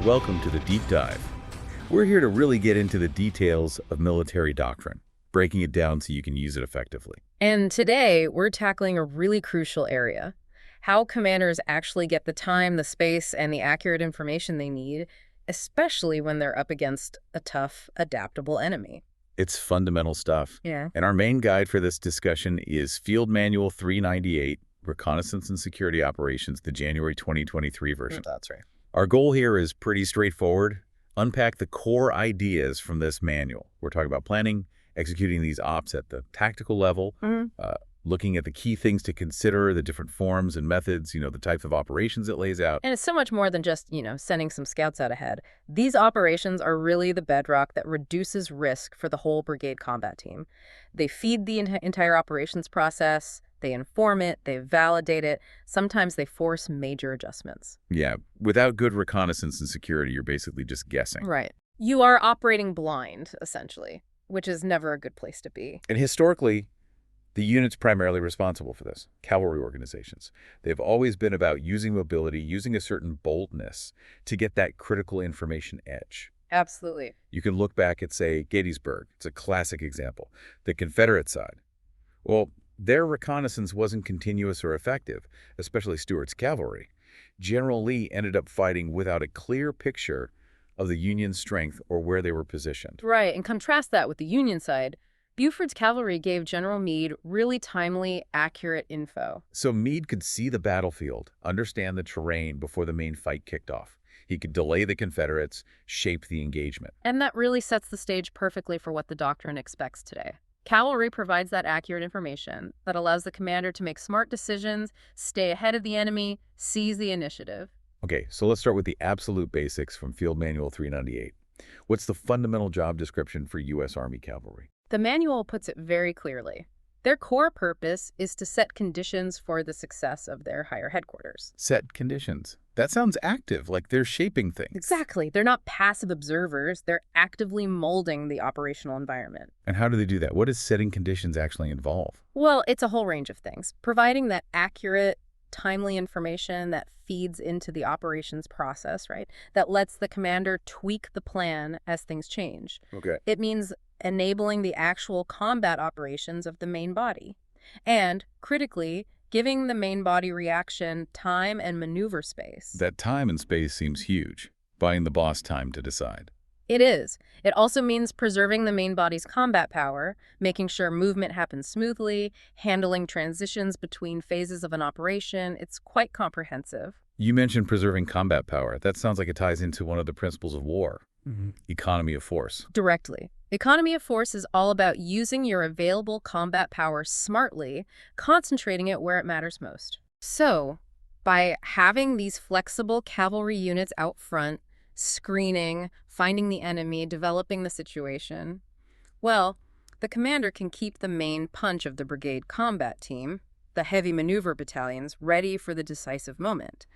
welcome to the Deep Dive. We're here to really get into the details of military doctrine, breaking it down so you can use it effectively. And today, we're tackling a really crucial area: how commanders actually get the time, the space, and the accurate information they need, especially when they're up against a tough, adaptable enemy. It's fundamental stuff. Yeah. And our main guide for this discussion is Field Manual 398, Reconnaissance and Security Operations, the January 2023 version. That's right. Our goal here is pretty straightforward. Unpack the core ideas from this manual. We're talking about planning, executing these ops at the tactical level, looking at the key things to consider, the different forms and methods, the types of operations it lays out. And it's so much more than just, sending some scouts out ahead. These operations are really the bedrock that reduces risk for the whole brigade combat team. They feed the entire operations process, they inform it, they validate it, sometimes they force major adjustments. Yeah, without good reconnaissance and security, you're basically just guessing. Right. You are operating blind, essentially, which is never a good place to be. And historically, the units primarily responsible for this, cavalry organizations. They've always been about using mobility, using a certain boldness to get that critical information edge. Absolutely. You can look back at, say, Gettysburg. It's a classic example. The Confederate side. Well, their reconnaissance wasn't continuous or effective, especially Stuart's cavalry. General Lee ended up fighting without a clear picture of the Union's strength or where they were positioned. Right, and contrast that with the Union side. Buford's cavalry gave General Meade really timely, accurate info. So Meade could see the battlefield, understand the terrain before the main fight kicked off. He could delay the Confederates, shape the engagement. And that really sets the stage perfectly for what the Doctrine expects today. Cavalry provides that accurate information that allows the commander to make smart decisions, stay ahead of the enemy, seize the initiative. Okay, so let's start with the absolute basics from Field Manual 398. What's the fundamental job description for U.S. Army cavalry? The manual puts it very clearly. Their core purpose is to set conditions for the success of their higher headquarters. Set conditions. That sounds active, like they're shaping things. Exactly. They're not passive observers. They're actively molding the operational environment. And how do they do that? What does setting conditions actually involve? Well, it's a whole range of things. Providing that accurate, timely information that feeds into the operations process, right? That lets the commander tweak the plan as things change. Okay. It means enabling the actual combat operations of the main body. And, critically, giving the main body reaction time and maneuver space. That time and space seems huge, buying the boss time to decide. It is. It also means preserving the main body's combat power, making sure movement happens smoothly, handling transitions between phases of an operation. It's quite comprehensive. You mentioned preserving combat power. That sounds like it ties into one of the principles of war, economy of force. Directly. Economy of force is all about using your available combat power smartly, concentrating it where it matters most. So, by having these flexible cavalry units out front, screening, finding the enemy, developing the situation, well, the commander can keep the main punch of the brigade combat team, the heavy maneuver battalions, ready for the decisive moment.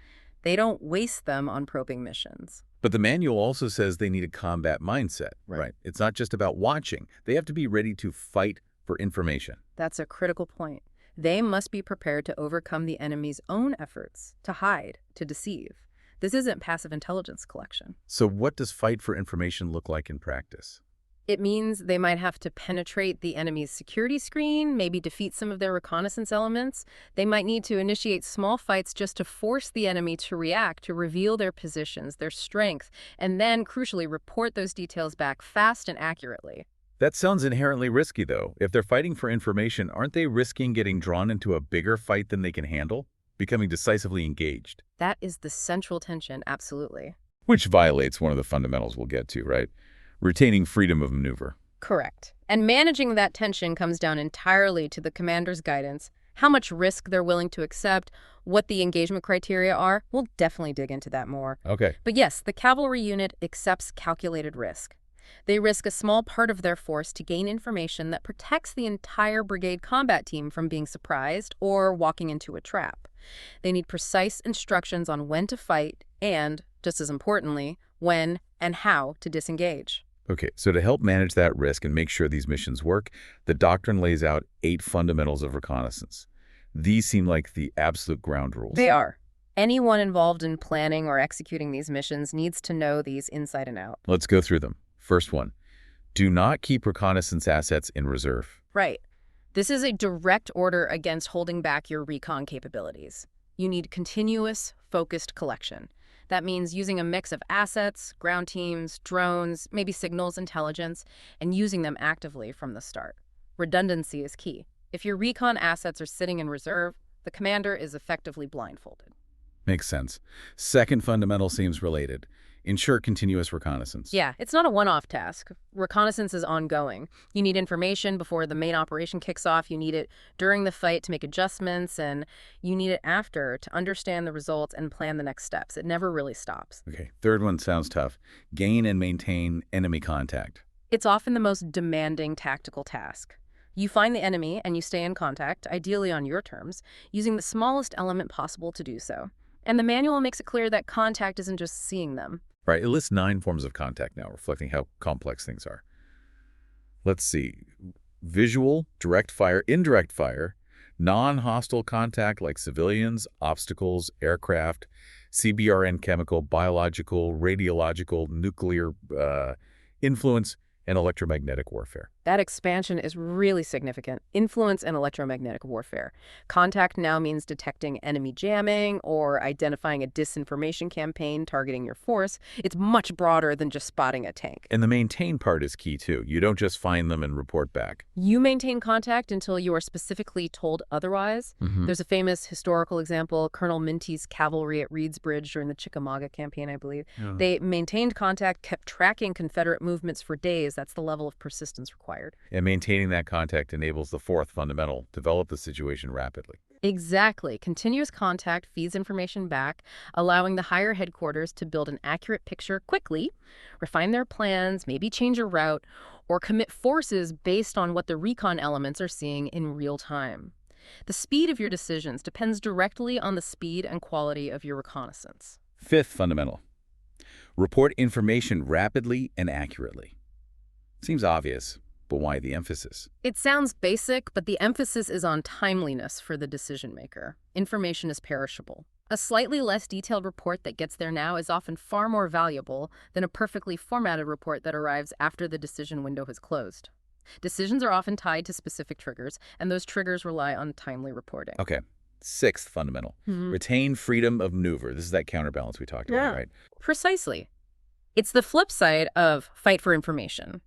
They don't waste them on probing missions. But the manual also says they need a combat mindset, right? It's not just about watching. They have to be ready to fight for information. That's a critical point. They must be prepared to overcome the enemy's own efforts, to hide, to deceive. This isn't passive intelligence collection. So what does fight for information look like in practice? It means they might have to penetrate the enemy's security screen, maybe defeat some of their reconnaissance elements. They might need to initiate small fights just to force the enemy to react, to reveal their positions, their strength, and then, crucially, report those details back fast and accurately. That sounds inherently risky, though. If they're fighting for information, aren't they risking getting drawn into a bigger fight than they can handle? Becoming decisively engaged? That is the central tension, absolutely. Which violates one of the fundamentals we'll get to, right? Retaining freedom of maneuver. Correct. And managing that tension comes down entirely to the commander's guidance, how much risk they're willing to accept, what the engagement criteria are. We'll definitely dig into that more. Okay. But yes, the cavalry unit accepts calculated risk. They risk a small part of their force to gain information that protects the entire brigade combat team from being surprised or walking into a trap. They need precise instructions on when to fight and, just as importantly, when and how to disengage. Okay, so to help manage that risk and make sure these missions work, the Doctrine lays out 8 fundamentals of reconnaissance. These seem like the absolute ground rules. They are. Anyone involved in planning or executing these missions needs to know these inside and out. Let's go through them. First one, do not keep reconnaissance assets in reserve. Right. This is a direct order against holding back your recon capabilities. You need continuous, focused collection. That means using a mix of assets, ground teams, drones, maybe signals intelligence, and using them actively from the start. Redundancy is key. If your recon assets are sitting in reserve, the commander is effectively blindfolded. Makes sense. Second fundamental seems related. Ensure continuous reconnaissance. Yeah, it's not a one-off task. Reconnaissance is ongoing. You need information before the main operation kicks off. You need it during the fight to make adjustments, and you need it after to understand the results and plan the next steps. It never really stops. Okay, third one sounds tough. Gain and maintain enemy contact. It's often the most demanding tactical task. You find the enemy and you stay in contact, ideally on your terms, using the smallest element possible to do so. And the manual makes it clear that contact isn't just seeing them. Right, it lists 9 forms of contact now, reflecting how complex things are. Let's see. Visual, direct fire, indirect fire, non-hostile contact like civilians, obstacles, aircraft, CBRN chemical, biological, radiological, nuclear influence, and electromagnetic warfare. That expansion is really significant. Influence and electromagnetic warfare. Contact now means detecting enemy jamming or identifying a disinformation campaign targeting your force. It's much broader than just spotting a tank. And the maintain part is key, too. You don't just find them and report back. You maintain contact until you are specifically told otherwise. There's a famous historical example, Colonel Minty's cavalry at Reed's Bridge during the Chickamauga campaign, I believe. Yeah. They maintained contact, kept tracking Confederate movements for days. That's the level of persistence required. And maintaining that contact enables the fourth fundamental, develop the situation rapidly. Exactly. Continuous contact feeds information back, allowing the higher headquarters to build an accurate picture quickly, refine their plans, maybe change a route, or commit forces based on what the recon elements are seeing in real time. The speed of your decisions depends directly on the speed and quality of your reconnaissance. Fifth fundamental, report information rapidly and accurately. Seems obvious, but why the emphasis? It sounds basic, but the emphasis is on timeliness for the decision maker. Information is perishable. A slightly less detailed report that gets there now is often far more valuable than a perfectly formatted report that arrives after the decision window has closed. Decisions are often tied to specific triggers, and those triggers rely on timely reporting. Okay. Sixth fundamental, retain freedom of maneuver. This is that counterbalance we talked about, right? Precisely. It's the flip side of fight for information.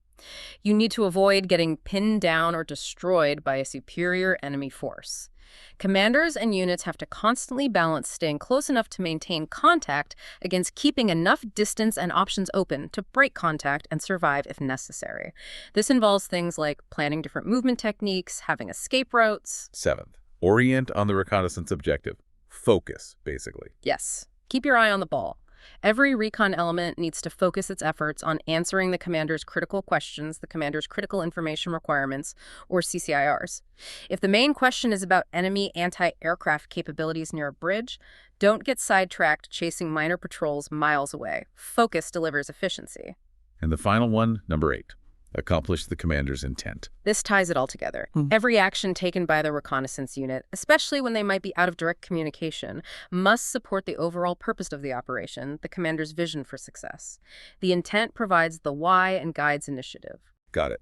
You need to avoid getting pinned down or destroyed by a superior enemy force. Commanders and units have to constantly balance staying close enough to maintain contact against keeping enough distance and options open to break contact and survive if necessary. This involves things like planning different movement techniques, having escape routes. Seventh, orient on the reconnaissance objective. Focus, basically. Yes. Keep your eye on the ball. Every recon element needs to focus its efforts on answering the commander's critical questions, the commander's critical information requirements, or CCIRs. If the main question is about enemy anti-aircraft capabilities near a bridge, don't get sidetracked chasing minor patrols miles away. Focus delivers efficiency. And the final one, number 8, accomplish the commander's intent. This ties it all together. Every action taken by the reconnaissance unit, especially when they might be out of direct communication, must support the overall purpose of the operation, the commander's vision for success. The intent provides the why and guides initiative. Got it.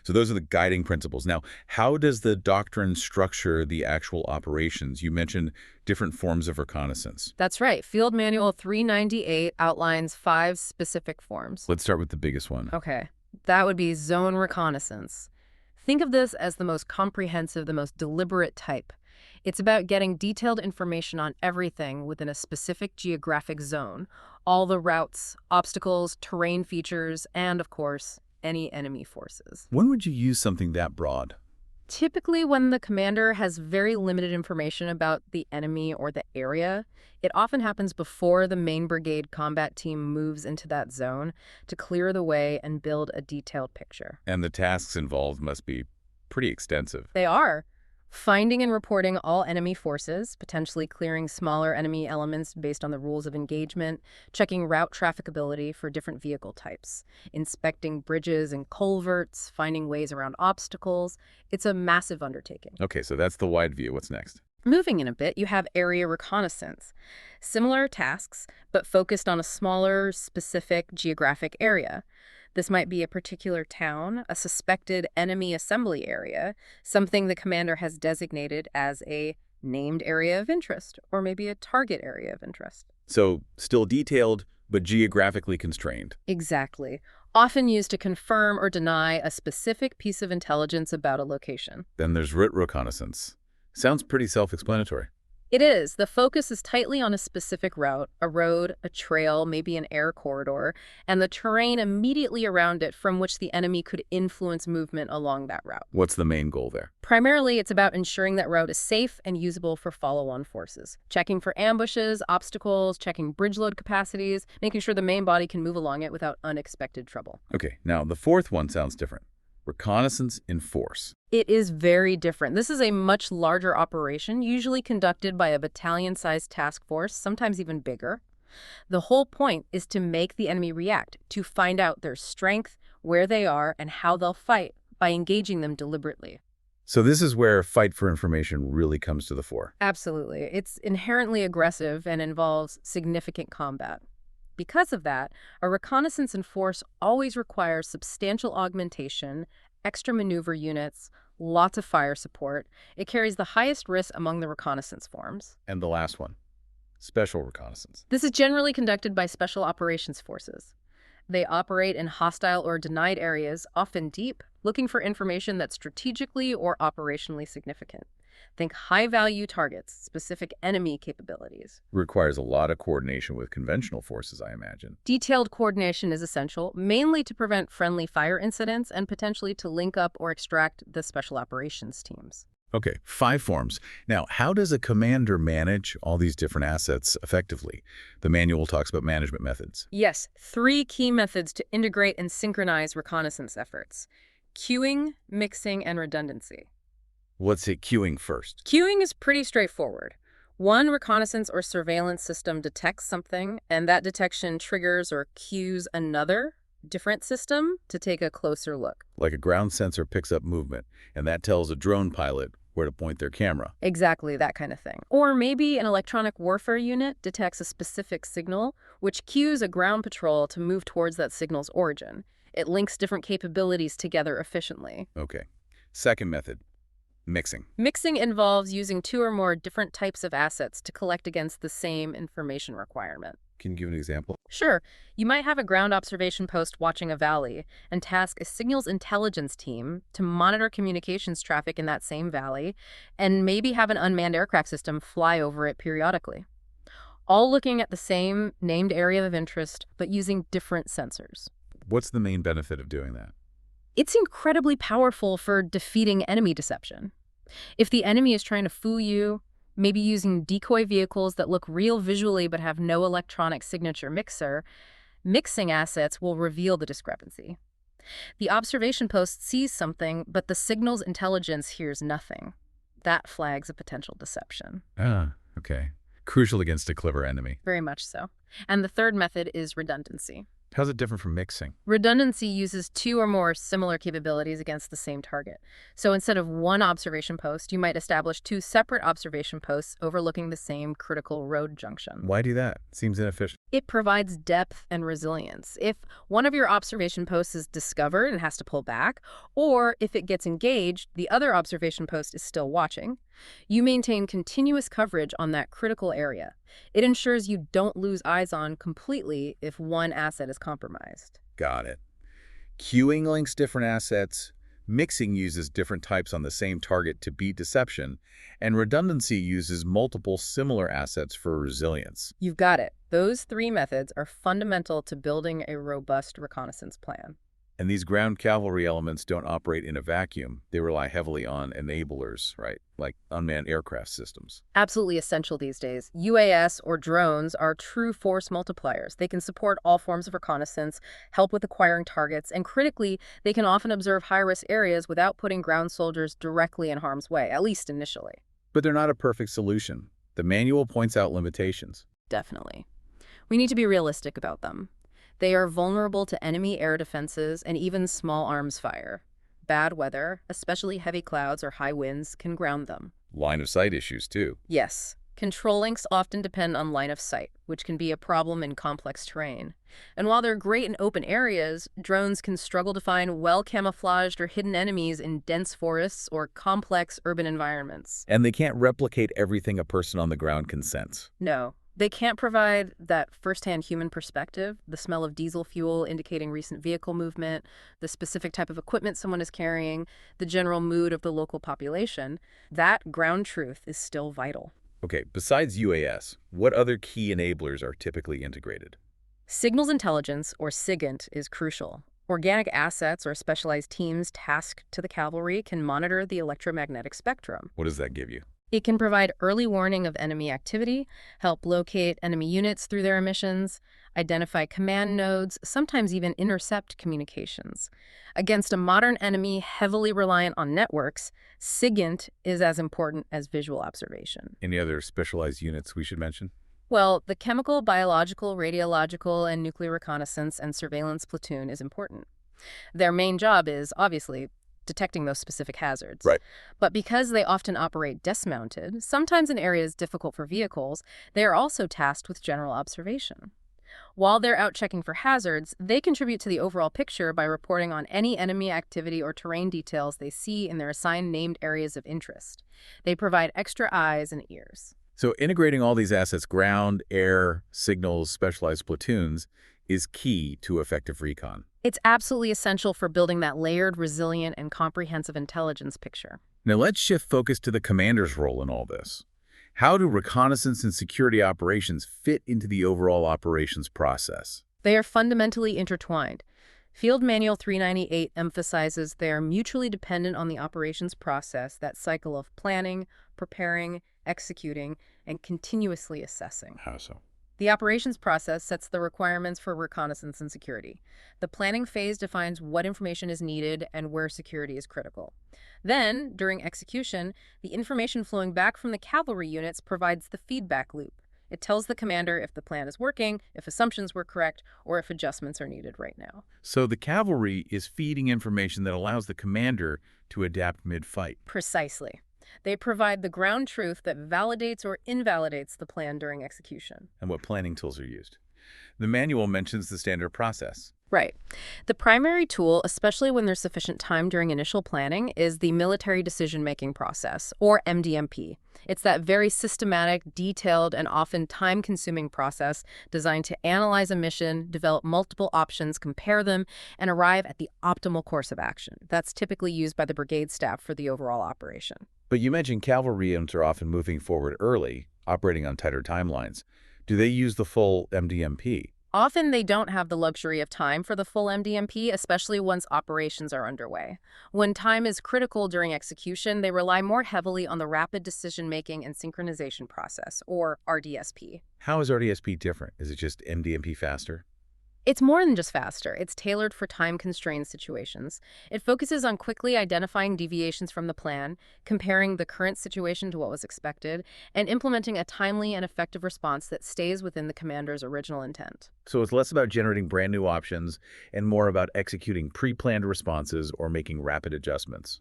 So those are the guiding principles. Now, how does the doctrine structure the actual operations? You mentioned different forms of reconnaissance. That's right. Field Manual 398 outlines 5 specific forms. Let's start with the biggest one. Okay. That would be zone reconnaissance. Think of this as the most comprehensive, the most deliberate type. It's about getting detailed information on everything within a specific geographic zone, all the routes, obstacles, terrain features, and, of course, any enemy forces. When would you use something that broad? Typically when the commander has very limited information about the enemy or the area. It often happens before the main brigade combat team moves into that zone to clear the way and build a detailed picture. And the tasks involved must be pretty extensive. They are. Finding and reporting all enemy forces, potentially clearing smaller enemy elements based on the rules of engagement, checking route trafficability for different vehicle types, inspecting bridges and culverts, finding ways around obstacles. It's a massive undertaking. Okay, so that's the wide view. What's next? Moving in a bit, you have area reconnaissance. Similar tasks, but focused on a smaller, specific geographic area. This might be a particular town, a suspected enemy assembly area, something the commander has designated as a named area of interest, or maybe a target area of interest. So still detailed, but geographically constrained. Exactly. Often used to confirm or deny a specific piece of intelligence about a location. Then there's route reconnaissance. Sounds pretty self-explanatory. It is. The focus is tightly on a specific route, a road, a trail, maybe an air corridor, and the terrain immediately around it from which the enemy could influence movement along that route. What's the main goal there? Primarily, it's about ensuring that route is safe and usable for follow-on forces. Checking for ambushes, obstacles, checking bridge load capacities, making sure the main body can move along it without unexpected trouble. Okay, now the fourth one sounds different. Reconnaissance in force. It is very different. This is a much larger operation, usually conducted by a battalion-sized task force, sometimes even bigger. The whole point is to make the enemy react, to find out their strength, where they are, and how they'll fight by engaging them deliberately. So this is where fight for information really comes to the fore. Absolutely. It's inherently aggressive and involves significant combat. Because of that, a reconnaissance in force always requires substantial augmentation, extra maneuver units, lots of fire support. It carries the highest risk among the reconnaissance forms. And the last one, special reconnaissance. This is generally conducted by special operations forces. They operate in hostile or denied areas, often deep, looking for information that's strategically or operationally significant. Think high-value targets, specific enemy capabilities. Requires a lot of coordination with conventional forces, I imagine. Detailed coordination is essential, mainly to prevent friendly fire incidents and potentially to link up or extract the special operations teams. Okay, 5 forms. Now, how does a commander manage all these different assets effectively? The manual talks about management methods. Yes, 3 key methods to integrate and synchronize reconnaissance efforts: queuing, mixing, and redundancy. What's it queuing first? Queuing is pretty straightforward. One reconnaissance or surveillance system detects something, and that detection triggers or cues another, different system to take a closer look. Like a ground sensor picks up movement, and that tells a drone pilot where to point their camera. Exactly, that kind of thing. Or maybe an electronic warfare unit detects a specific signal, which cues a ground patrol to move towards that signal's origin. It links different capabilities together efficiently. Okay. Second method, mixing. Mixing involves using 2 or more different types of assets to collect against the same information requirement. Can you give an example? Sure, you might have a ground observation post watching a valley and task a signals intelligence team to monitor communications traffic in that same valley and maybe have an unmanned aircraft system fly over it periodically. All looking at the same named area of interest, but using different sensors. What's the main benefit of doing that? It's incredibly powerful for defeating enemy deception. If the enemy is trying to fool you, maybe using decoy vehicles that look real visually but have no electronic signature mixer, mixing assets will reveal the discrepancy. The observation post sees something, but the signal's intelligence hears nothing. That flags a potential deception. Ah, okay. Crucial against a clever enemy. Very much so. And the third method is redundancy. How's it different from mixing? Redundancy uses 2 or more similar capabilities against the same target. So instead of one observation post, you might establish 2 separate observation posts overlooking the same critical road junction. Why do that? Seems inefficient. It provides depth and resilience. If one of your observation posts is discovered and has to pull back, or if it gets engaged, the other observation post is still watching, you maintain continuous coverage on that critical area. It ensures you don't lose eyes on completely if one asset is compromised. Got it. Queuing links different assets, mixing uses different types on the same target to beat deception, and redundancy uses multiple similar assets for resilience. You've got it. Those 3 methods are fundamental to building a robust reconnaissance plan. And these ground cavalry elements don't operate in a vacuum. They rely heavily on enablers, right? Like unmanned aircraft systems. Absolutely essential these days. UAS or drones are true force multipliers. They can support all forms of reconnaissance, help with acquiring targets, and critically, they can often observe high-risk areas without putting ground soldiers directly in harm's way, at least initially. But they're not a perfect solution. The manual points out limitations. Definitely. We need to be realistic about them. They are vulnerable to enemy air defenses and even small arms fire. Bad weather, especially heavy clouds or high winds, can ground them. line of sight issues, too. Yes. Control links often depend on line of sight, which can be a problem in complex terrain. And while they're great in open areas, drones can struggle to find well-camouflaged or hidden enemies in dense forests or complex urban environments. And they can't replicate everything a person on the ground can sense. No, they can't provide that first-hand human perspective, the smell of diesel fuel indicating recent vehicle movement, the specific type of equipment someone is carrying, the general mood of the local population. That ground truth is still vital. Okay, besides UAS, what other key enablers are typically integrated? Signals intelligence, or SIGINT, is crucial. Organic assets or specialized teams tasked to the cavalry can monitor the electromagnetic spectrum. What does that give you? It can provide early warning of enemy activity, help locate enemy units through their emissions, identify command nodes, sometimes even intercept communications. Against a modern enemy heavily reliant on networks, SIGINT is as important as visual observation. Any other specialized units we should mention? Well, the chemical, biological, radiological, and nuclear reconnaissance and surveillance platoon is important. Their main job is, obviously, detecting those specific hazards. Right. But because they often operate dismounted, sometimes in areas difficult for vehicles, they are also tasked with general observation. While they're out checking for hazards, they contribute to the overall picture by reporting on any enemy activity or terrain details they see in their assigned named areas of interest. They provide extra eyes and ears. So integrating all these assets, ground, air, signals, specialized platoons, is key to effective recon. It's absolutely essential for building that layered, resilient, and comprehensive intelligence picture. Now let's shift focus to the commander's role in all this. How do reconnaissance and security operations fit into the overall operations process? They are fundamentally intertwined. Field Manual 398 emphasizes they are mutually dependent on the operations process, that cycle of planning, preparing, executing, and continuously assessing. How so? The operations process sets the requirements for reconnaissance and security. The planning phase defines what information is needed and where security is critical. Then, during execution, the information flowing back from the cavalry units provides the feedback loop. It tells the commander if the plan is working, if assumptions were correct, or if adjustments are needed right now. So the cavalry is feeding information that allows the commander to adapt mid-fight. Precisely. They provide the ground truth that validates or invalidates the plan during execution. And what planning tools are used? The manual mentions the standard process. Right. The primary tool, especially when there's sufficient time during initial planning, is the military decision-making process, or MDMP. It's that very systematic, detailed, and often time-consuming process designed to analyze a mission, develop multiple options, compare them, and arrive at the optimal course of action. That's typically used by the brigade staff for the overall operation. But you mentioned cavalry units are often moving forward early, operating on tighter timelines. Do they use the full MDMP? Often they don't have the luxury of time for the full MDMP, especially once operations are underway. When time is critical during execution, they rely more heavily on the rapid decision-making and synchronization process, or RDSP. How is RDSP different? Is it just MDMP faster? It's more than just faster. It's tailored for time-constrained situations. It focuses on quickly identifying deviations from the plan, comparing the current situation to what was expected, and implementing a timely and effective response that stays within the commander's original intent. So it's less about generating brand new options and more about executing pre-planned responses or making rapid adjustments.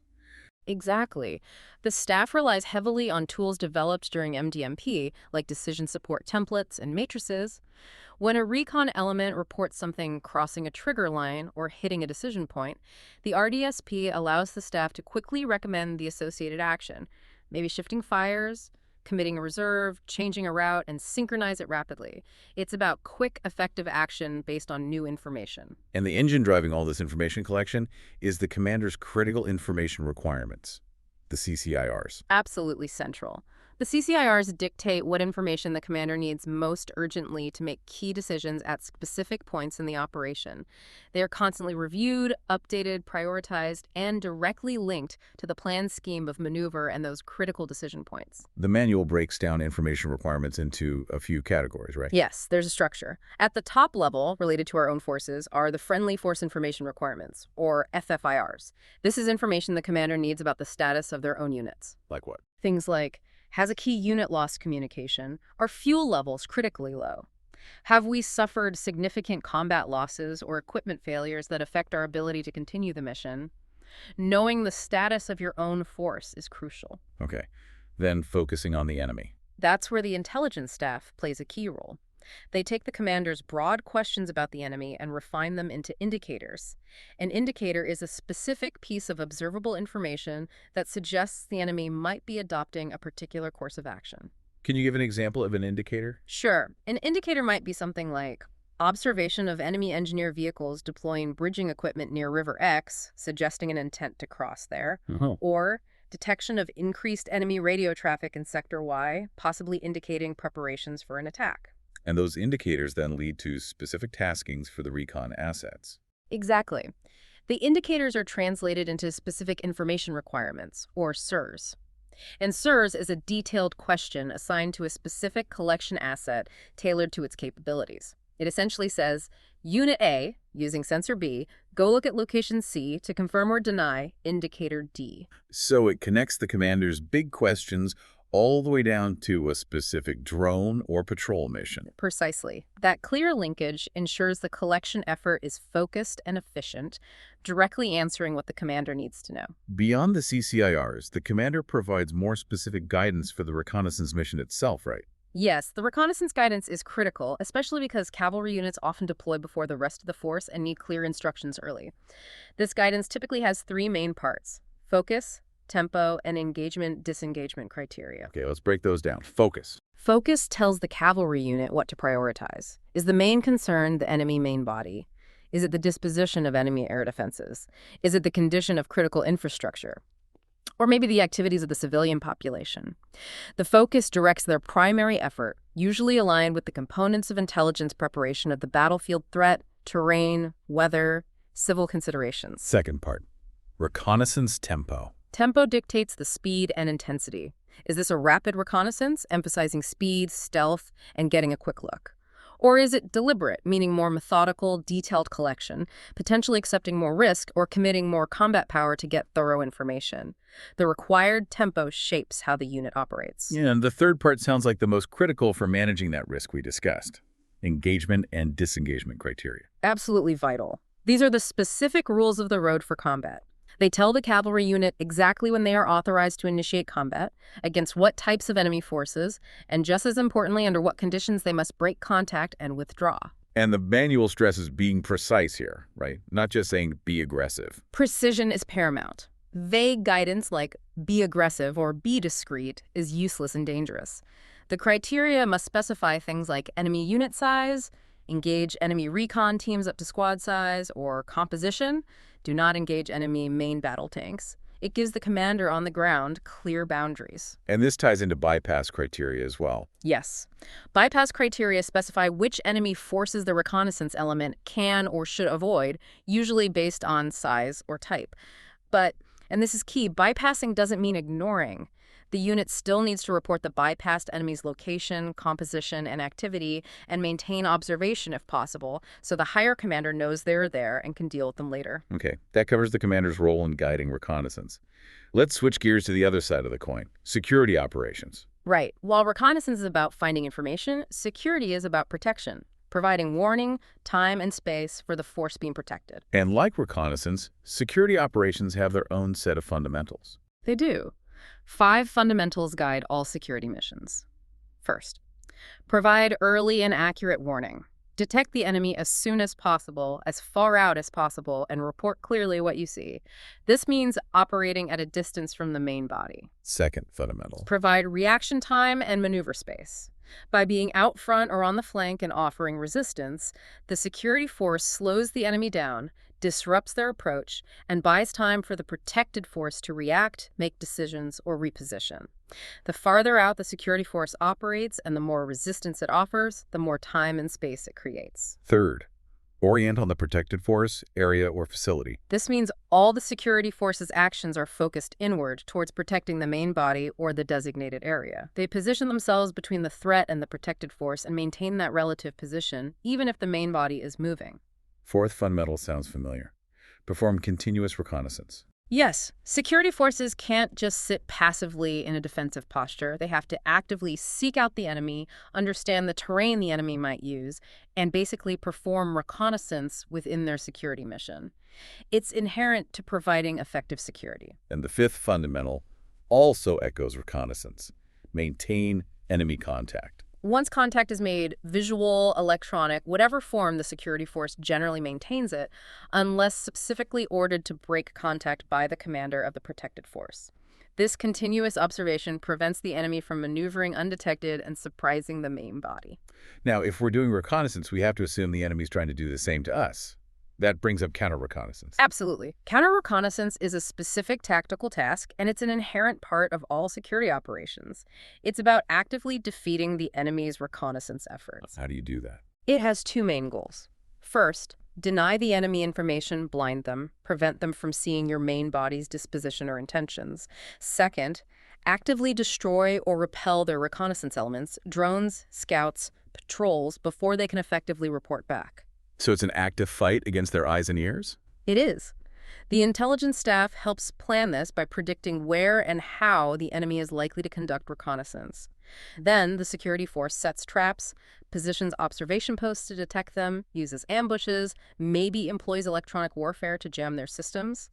Exactly. The staff relies heavily on tools developed during MDMP, like decision support templates and matrices. When a recon element reports something crossing a trigger line or hitting a decision point, the RDSP allows the staff to quickly recommend the associated action, maybe shifting fires, committing a reserve, changing a route, and synchronize it rapidly. It's about quick, effective action based on new information. And the engine driving all this information collection is the commander's critical information requirements, the CCIRs. Absolutely central. The CCIRs dictate what information the commander needs most urgently to make key decisions at specific points in the operation. They are constantly reviewed, updated, prioritized, and directly linked to the planned scheme of maneuver and those critical decision points. The manual breaks down information requirements into a few categories, right? Yes, there's a structure. At the top level, related to our own forces, are the Friendly Force Information Requirements, or FFIRs. This is information the commander needs about the status of their own units. Like what? Things like, has a key unit lost communication? Are fuel levels critically low? Have we suffered significant combat losses or equipment failures that affect our ability to continue the mission? Knowing the status of your own force is crucial. Okay. then focusing on the enemy. That's where the intelligence staff plays a key role. They take the commander's broad questions about the enemy and refine them into indicators. An indicator is a specific piece of observable information that suggests the enemy might be adopting a particular course of action. Can you give an example of an indicator? Sure, an indicator might be something like observation of enemy engineer vehicles deploying bridging equipment near River X, suggesting an intent to cross there, or detection of increased enemy radio traffic in Sector Y, possibly indicating preparations for an attack. And those indicators then lead to specific taskings for the recon assets. Exactly. The indicators are translated into specific information requirements, or SIRs. And SIRs is a detailed question assigned to a specific collection asset tailored to its capabilities. It essentially says, Unit A, using sensor B, go look at location C to confirm or deny indicator D. So it connects the commander's big questions all the way down to a specific drone or patrol mission. Precisely. That clear linkage ensures the collection effort is focused and efficient, directly answering what the commander needs to know. Beyond the CCIRs, the commander provides more specific guidance for the reconnaissance mission itself, right? Yes, the reconnaissance guidance is critical, especially because cavalry units often deploy before the rest of the force and need clear instructions early. This guidance typically has three main parts: focus, tempo, and engagement-disengagement criteria. Okay, let's break those down. Focus. Focus tells the cavalry unit what to prioritize. Is the main concern the enemy main body? Is it the disposition of enemy air defenses? Is it the condition of critical infrastructure? Or maybe the activities of the civilian population? The focus directs their primary effort, usually aligned with the components of intelligence preparation of the battlefield threat, terrain, weather, civil considerations. Second part, reconnaissance tempo. Tempo dictates the speed and intensity. Is this a rapid reconnaissance, emphasizing speed, stealth, and getting a quick look? Or is it deliberate, meaning more methodical, detailed collection, potentially accepting more risk or committing more combat power to get thorough information? The required tempo shapes how the unit operates. Yeah, and the third part sounds like the most critical for managing that risk we discussed: engagement and disengagement criteria. Absolutely vital. These are the specific rules of the road for combat. They tell the cavalry unit exactly when they are authorized to initiate combat, against what types of enemy forces, and just as importantly, under what conditions they must break contact and withdraw. And the manual stresses being precise here, right? Not just saying be aggressive. Precision is paramount. Vague guidance like be aggressive or be discreet is useless and dangerous. The criteria must specify things like enemy unit size, engage enemy recon teams up to squad size, or composition. Do not engage enemy main battle tanks. It gives the commander on the ground clear boundaries. And this ties into bypass criteria as well. Yes. Bypass criteria specify which enemy forces the reconnaissance element can or should avoid, usually based on size or type. But, and this is key, bypassing doesn't mean ignoring. The unit still needs to report the bypassed enemy's location, composition, and activity, and maintain observation if possible, so the higher commander knows they're there and can deal with them later. Okay, that covers the commander's role in guiding reconnaissance. Let's switch gears to the other side of the coin: security operations. Right. While reconnaissance is about finding information, security is about protection, providing warning, time, and space for the force being protected. And like reconnaissance, security operations have their own set of fundamentals. They do. 5 fundamentals guide all security missions. First, provide early and accurate warning. Detect the enemy as soon as possible, as far out as possible, and report clearly what you see. This means operating at a distance from the main body. Second fundamental. Provide reaction time and maneuver space. By being out front or on the flank and offering resistance, the security force slows the enemy down, disrupts their approach, and buys time for the protected force to react, make decisions, or reposition. The farther out the security force operates and the more resistance it offers, the more time and space it creates. Third, orient on the protected force, area, or facility. This means all the security force's actions are focused inward towards protecting the main body or the designated area. They position themselves between the threat and the protected force and maintain that relative position, even if the main body is moving. Fourth fundamental sounds familiar: perform continuous reconnaissance. Yes, security forces can't just sit passively in a defensive posture. They have to actively seek out the enemy, understand the terrain the enemy might use, and basically perform reconnaissance within their security mission. It's inherent to providing effective security. And the fifth fundamental: also echoes reconnaissance. Maintain enemy contact. Once contact is made, visual, electronic, whatever form the security force generally maintains it, unless specifically ordered to break contact by the commander of the protected force. This continuous observation prevents the enemy from maneuvering undetected and surprising the main body. Now, if we're doing reconnaissance, we have to assume the enemy's trying to do the same to us. That brings up counter-reconnaissance. Absolutely. Counter-reconnaissance is a specific tactical task, and it's an inherent part of all security operations. It's about actively defeating the enemy's reconnaissance efforts. How do you do that? It has two main goals. First, deny the enemy information, blind them, prevent them from seeing your main body's disposition or intentions. Second, actively destroy or repel their reconnaissance elements, drones, scouts, patrols, before they can effectively report back. So it's an active fight against their eyes and ears? It is. The intelligence staff helps plan this by predicting where and how the enemy is likely to conduct reconnaissance. Then the security force sets traps, positions observation posts to detect them, uses ambushes, maybe employs electronic warfare to jam their systems.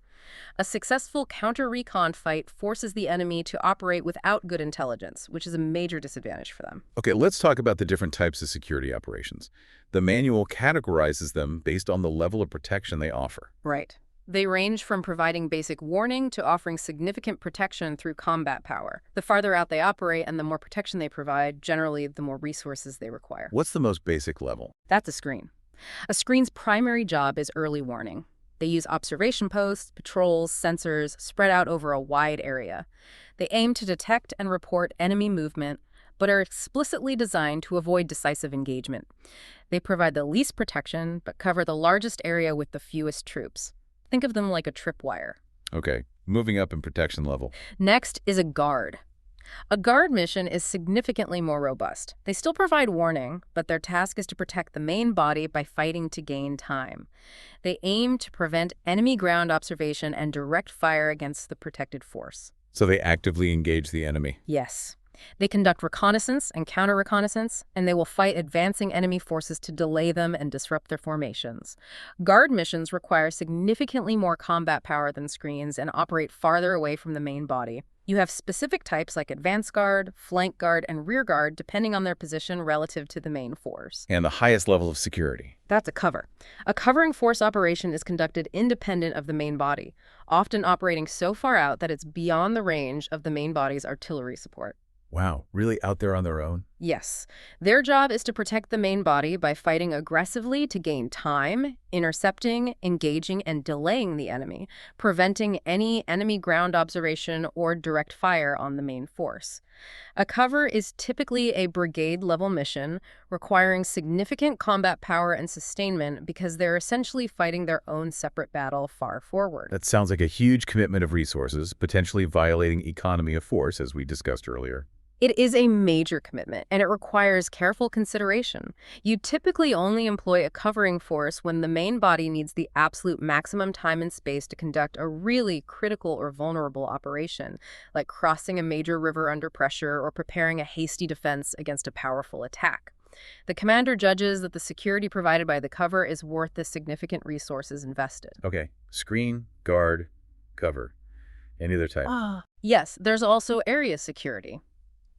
A successful counter-recon fight forces the enemy to operate without good intelligence, which is a major disadvantage for them. Okay, let's talk about the different types of security operations. The manual categorizes them based on the level of protection they offer. Right. They range from providing basic warning to offering significant protection through combat power. The farther out they operate and the more protection they provide, generally the more resources they require. What's the most basic level? That's a screen. A screen's primary job is early warning. They use observation posts, patrols, sensors spread out over a wide area. They aim to detect and report enemy movement, but are explicitly designed to avoid decisive engagement. They provide the least protection, but cover the largest area with the fewest troops. Think of them like a tripwire. Okay, moving up in protection level. Next is a guard. A guard mission is significantly more robust. They still provide warning, but their task is to protect the main body by fighting to gain time. They aim to prevent enemy ground observation and direct fire against the protected force. So they actively engage the enemy. Yes. They conduct reconnaissance and counter-reconnaissance, and they will fight advancing enemy forces to delay them and disrupt their formations. Guard missions require significantly more combat power than screens and operate farther away from the main body. You have specific types like advance guard, flank guard, and rear guard depending on their position relative to the main force. And the highest level of security. That's a cover. A covering force operation is conducted independent of the main body, often operating so far out that it's beyond the range of the main body's artillery support. Wow, really out there on their own? Yes. Their job is to protect the main body by fighting aggressively to gain time, intercepting, engaging, and delaying the enemy, preventing any enemy ground observation or direct fire on the main force. A cover is typically a brigade-level mission requiring significant combat power and sustainment because they're essentially fighting their own separate battle far forward. That sounds like a huge commitment of resources, potentially violating economy of force, as we discussed earlier. It is a major commitment, and it requires careful consideration. You typically only employ a covering force when the main body needs the absolute maximum time and space to conduct a really critical or vulnerable operation, like crossing a major river under pressure or preparing a hasty defense against a powerful attack. The commander judges that the security provided by the cover is worth the significant resources invested. Okay, screen, guard, cover. Any other type? Yes, there's also area security.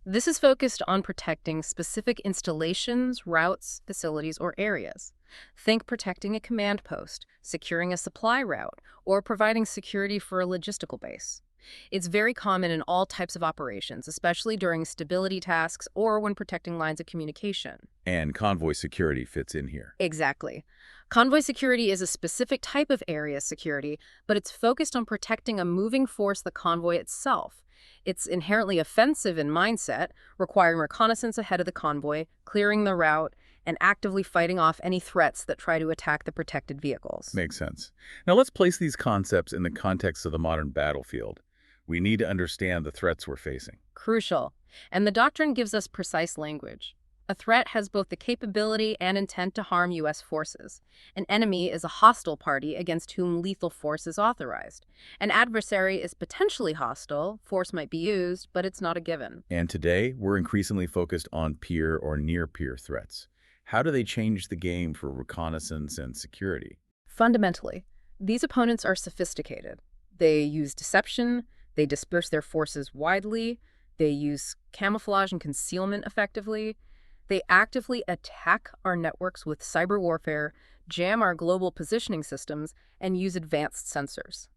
This is focused on protecting specific installations, routes, facilities, or areas. Think protecting a command post, securing a supply route, or providing security for a logistical base. It's very common in all types of operations, especially during stability tasks or when protecting lines of communication. And convoy security fits in here. Exactly. Convoy security is a specific type of area security, but it's focused on protecting a moving force, the convoy itself. It's inherently offensive in mindset, requiring reconnaissance ahead of the convoy, clearing the route, and actively fighting off any threats that try to attack the protected vehicles. Makes sense. Now let's place these concepts in the context of the modern battlefield. We need to understand the threats we're facing. Crucial. And the doctrine gives us precise language. A threat has both the capability and intent to harm U.S. forces. An enemy is a hostile party against whom lethal force is authorized. An adversary is potentially hostile, force might be used, but it's not a given. And today, we're increasingly focused on peer or near-peer threats. How do they change the game for reconnaissance and security? Fundamentally, these opponents are sophisticated. They use deception, They disperse their forces widely. They use camouflage and concealment effectively. They actively attack our networks with cyber warfare, jam our global positioning systems, and use advanced sensors.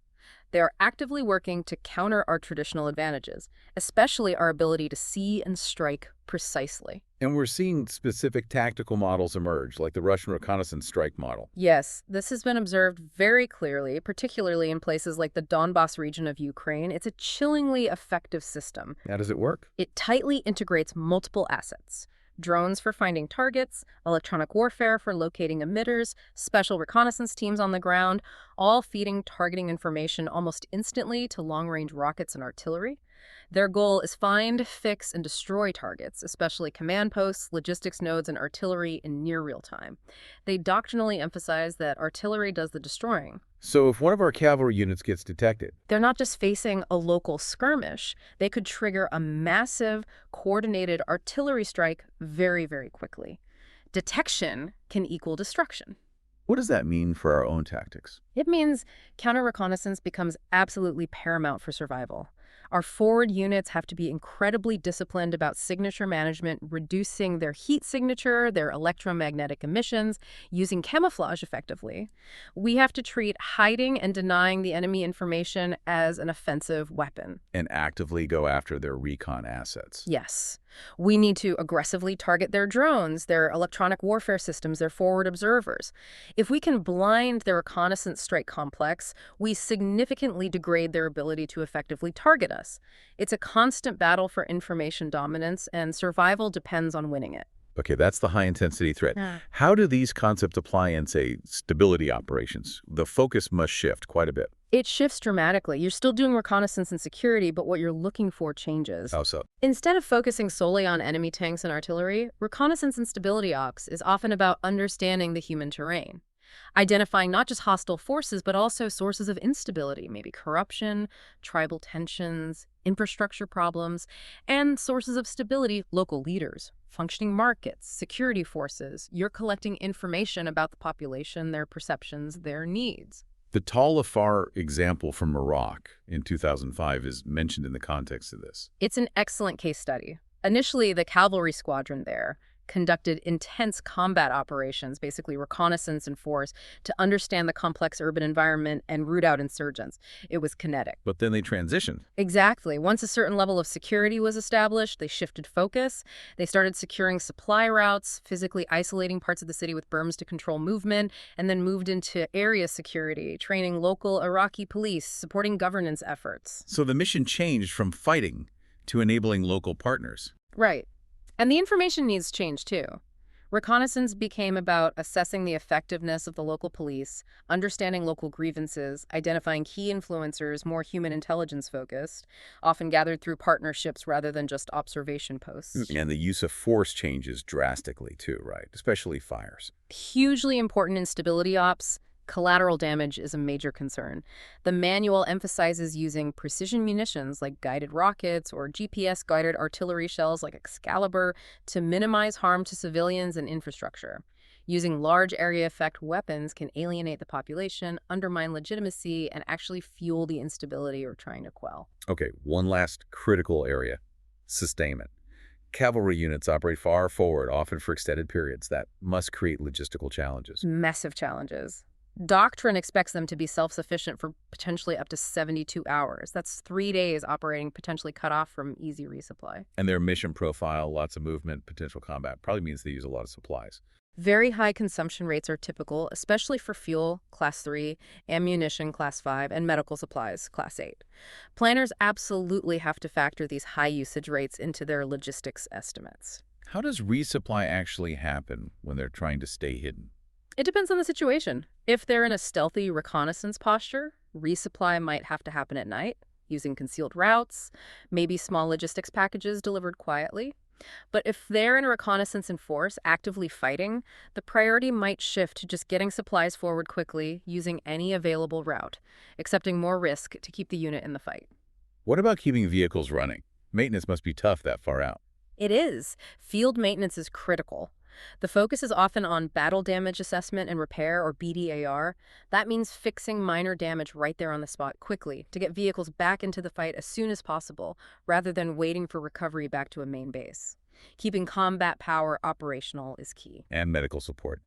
They are actively working to counter our traditional advantages, especially our ability to see and strike precisely. And we're seeing specific tactical models emerge, like the Russian reconnaissance strike model. Yes, this has been observed very clearly, particularly in places like the Donbas region of Ukraine. It's a chillingly effective system. How does it work? It tightly integrates multiple assets. Drones for finding targets, electronic warfare for locating emitters, special reconnaissance teams on the ground, all feeding targeting information almost instantly to long-range rockets and artillery. Their goal is find, fix, and destroy targets, especially command posts, logistics nodes, and artillery in near real time. They doctrinally emphasize that artillery does the destroying. So if one of our cavalry units gets detected, They're not just facing a local skirmish. They could trigger a massive, coordinated artillery strike very, very quickly. Detection can equal destruction. what does that mean for our own tactics? It means counter-reconnaissance becomes absolutely paramount for survival. Our forward units have to be incredibly disciplined about signature management, reducing their heat signature, their electromagnetic emissions, using camouflage effectively. We have to treat hiding and denying the enemy information as an offensive weapon. And actively go after their recon assets. Yes. We need to aggressively target their drones, their electronic warfare systems, their forward observers. If we can blind their reconnaissance strike complex, we significantly degrade their ability to effectively target us. It's a constant battle for information dominance, and survival depends on winning it. Okay, that's the high-intensity threat. Yeah. How do these concepts apply in, say, stability operations? The focus must shift quite a bit. It shifts dramatically. You're still doing reconnaissance and security, but what you're looking for changes. How so? Instead of focusing solely on enemy tanks and artillery, reconnaissance and stability ops is often about understanding the human terrain. Identifying not just hostile forces, but also sources of instability, maybe corruption, tribal tensions, infrastructure problems, and sources of stability, local leaders, functioning markets, security forces. You're collecting information about the population, their perceptions, their needs. The Tal Afar example from Iraq in 2005 is mentioned in the context of this. It's an excellent case study. Initially, the cavalry squadron there conducted intense combat operations, basically reconnaissance and force, to understand the complex urban environment and root out insurgents. It was kinetic. But then they transitioned. Exactly. Once a certain level of security was established, they shifted focus. They started securing supply routes, physically isolating parts of the city with berms to control movement, and then moved into area security, training local Iraqi police, supporting governance efforts. So the mission changed from fighting to enabling local partners. Right. And the information needs change, too. Reconnaissance became about assessing the effectiveness of the local police, understanding local grievances, identifying key influencers, more human intelligence focused, often gathered through partnerships rather than just observation posts. And the use of force changes drastically, too, right? Especially fires. Hugely important in stability ops. Collateral damage is a major concern. The manual emphasizes using precision munitions like guided rockets or GPS-guided artillery shells like Excalibur to minimize harm to civilians and infrastructure. Using large area effect weapons can alienate the population, undermine legitimacy, and actually fuel the instability you're trying to quell. Okay, one last critical area, sustainment. Cavalry units operate far forward, often for extended periods. That must create logistical challenges. Massive challenges. Doctrine expects them to be self-sufficient for potentially up to 72 hours. That's 3 days operating, potentially cut off from easy resupply. And their mission profile, lots of movement, potential combat, probably means they use a lot of supplies. Very high consumption rates are typical, especially for fuel, Class 3, ammunition, Class 5, and medical supplies, Class 8. Planners absolutely have to factor these high usage rates into their logistics estimates. How does resupply actually happen when they're trying to stay hidden? It depends on the situation. If they're in a stealthy reconnaissance posture, resupply might have to happen at night, using concealed routes, maybe small logistics packages delivered quietly. But if they're in a reconnaissance in force, actively fighting, the priority might shift to just getting supplies forward quickly, using any available route, accepting more risk to keep the unit in the fight. What about keeping vehicles running? Maintenance must be tough that far out. It is. Field maintenance is critical. The focus is often on battle damage assessment and repair, or BDAR. That means fixing minor damage right there on the spot quickly to get vehicles back into the fight as soon as possible, rather than waiting for recovery back to a main base. Keeping combat power operational is key. And medical support.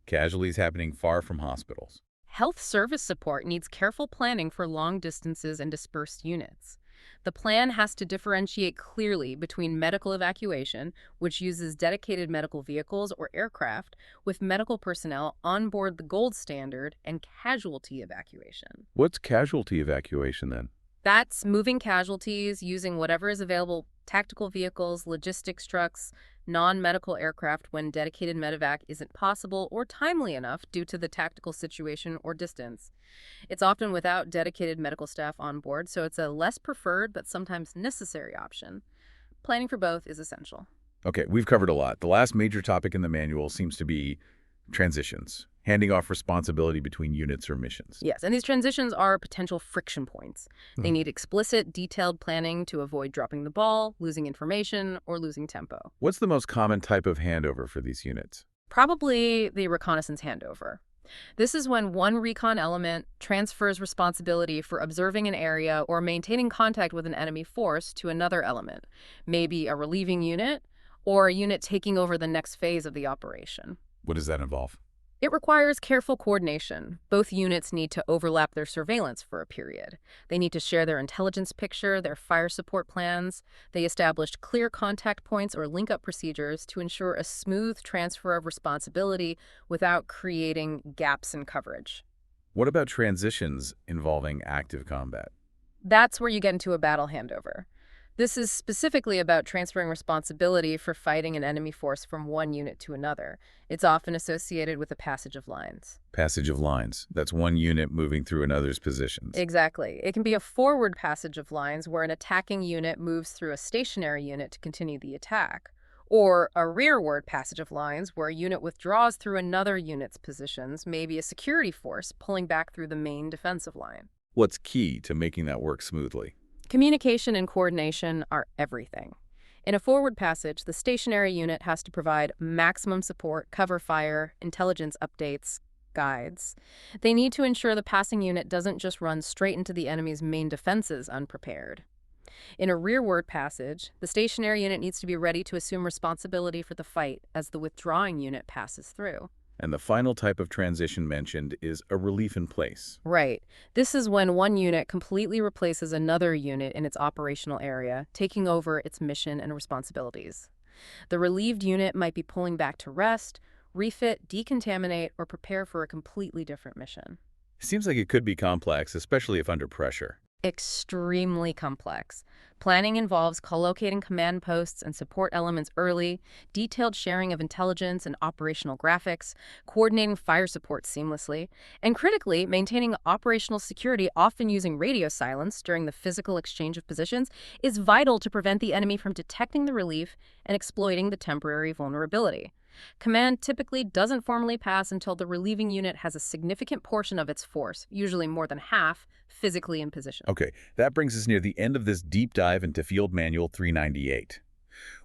Casualties happening far from hospitals. Health service support needs careful planning for long distances and dispersed units. The plan has to differentiate clearly between medical evacuation, which uses dedicated medical vehicles or aircraft, with medical personnel on board the gold standard, and casualty evacuation. What's casualty evacuation then? That's moving casualties using whatever is available: tactical vehicles, logistics trucks, non-medical aircraft when dedicated medevac isn't possible or timely enough due to the tactical situation or distance. It's often without dedicated medical staff on board, so it's a less preferred but sometimes necessary option. Planning for both is essential. Okay, we've covered a lot. The last major topic in the manual seems to be transitions, handing off responsibility between units or missions. Yes, and these transitions are potential friction points. They need explicit, detailed planning to avoid dropping the ball, losing information, or losing tempo. What's the most common type of handover for these units? Probably the reconnaissance handover. This is when one recon element transfers responsibility for observing an area or maintaining contact with an enemy force to another element, maybe a relieving unit or a unit taking over the next phase of the operation. What does that involve? It requires careful coordination. Both units need to overlap their surveillance for a period. They need to share their intelligence picture, their fire support plans. They established clear contact points or link-up procedures to ensure a smooth transfer of responsibility without creating gaps in coverage. What about transitions involving active combat? That's where you get into a battle handover. This is specifically about transferring responsibility for fighting an enemy force from one unit to another. It's often associated with a passage of lines. Passage of lines. That's one unit moving through another's positions. Exactly. It can be a forward passage of lines where an attacking unit moves through a stationary unit to continue the attack, or a rearward passage of lines where a unit withdraws through another unit's positions, maybe a security force pulling back through the main defensive line. What's key to making that work smoothly? Communication and coordination are everything. In a forward passage, the stationary unit has to provide maximum support, cover fire, intelligence updates, guides. They need to ensure the passing unit doesn't just run straight into the enemy's main defenses unprepared. In a rearward passage, the stationary unit needs to be ready to assume responsibility for the fight as the withdrawing unit passes through. And the final type of transition mentioned is a relief in place. Right. This is when one unit completely replaces another unit in its operational area, taking over its mission and responsibilities. The relieved unit might be pulling back to rest, refit, decontaminate, or prepare for a completely different mission. Seems like it could be complex, especially if under pressure. Extremely complex. Planning involves co-locating command posts and support elements early, detailed sharing of intelligence and operational graphics, coordinating fire support seamlessly, and critically, maintaining operational security, often using radio silence during the physical exchange of positions, is vital to prevent the enemy from detecting the relief and exploiting the temporary vulnerability. Command typically doesn't formally pass until the relieving unit has a significant portion of its force, usually more than half, physically in position. Okay, that brings us near the end of this deep dive into Field Manual 398.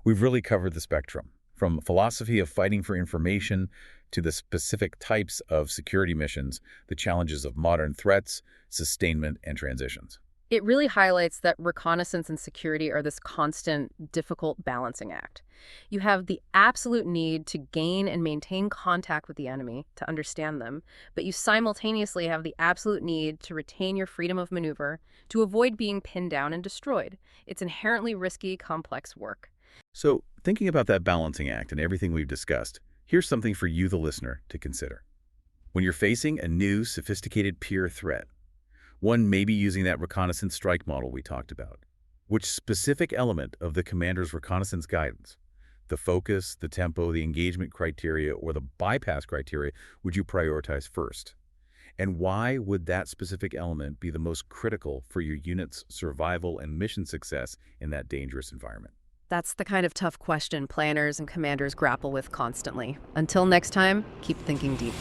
We've really covered the spectrum, from philosophy of fighting for information to the specific types of security missions, the challenges of modern threats, sustainment, and transitions. It really highlights that reconnaissance and security are this constant, difficult balancing act. You have the absolute need to gain and maintain contact with the enemy, to understand them, but you simultaneously have the absolute need to retain your freedom of maneuver, to avoid being pinned down and destroyed. It's inherently risky, complex work. So, thinking about that balancing act and everything we've discussed, here's something for you, the listener, to consider. When you're facing a new, sophisticated peer threat, one may be using that reconnaissance strike model we talked about. Which specific element of the commander's reconnaissance guidance, the focus, the tempo, the engagement criteria, or the bypass criteria, would you prioritize first? And why would that specific element be the most critical for your unit's survival and mission success in that dangerous environment? That's the kind of tough question planners and commanders grapple with constantly. Until next time, keep thinking deep.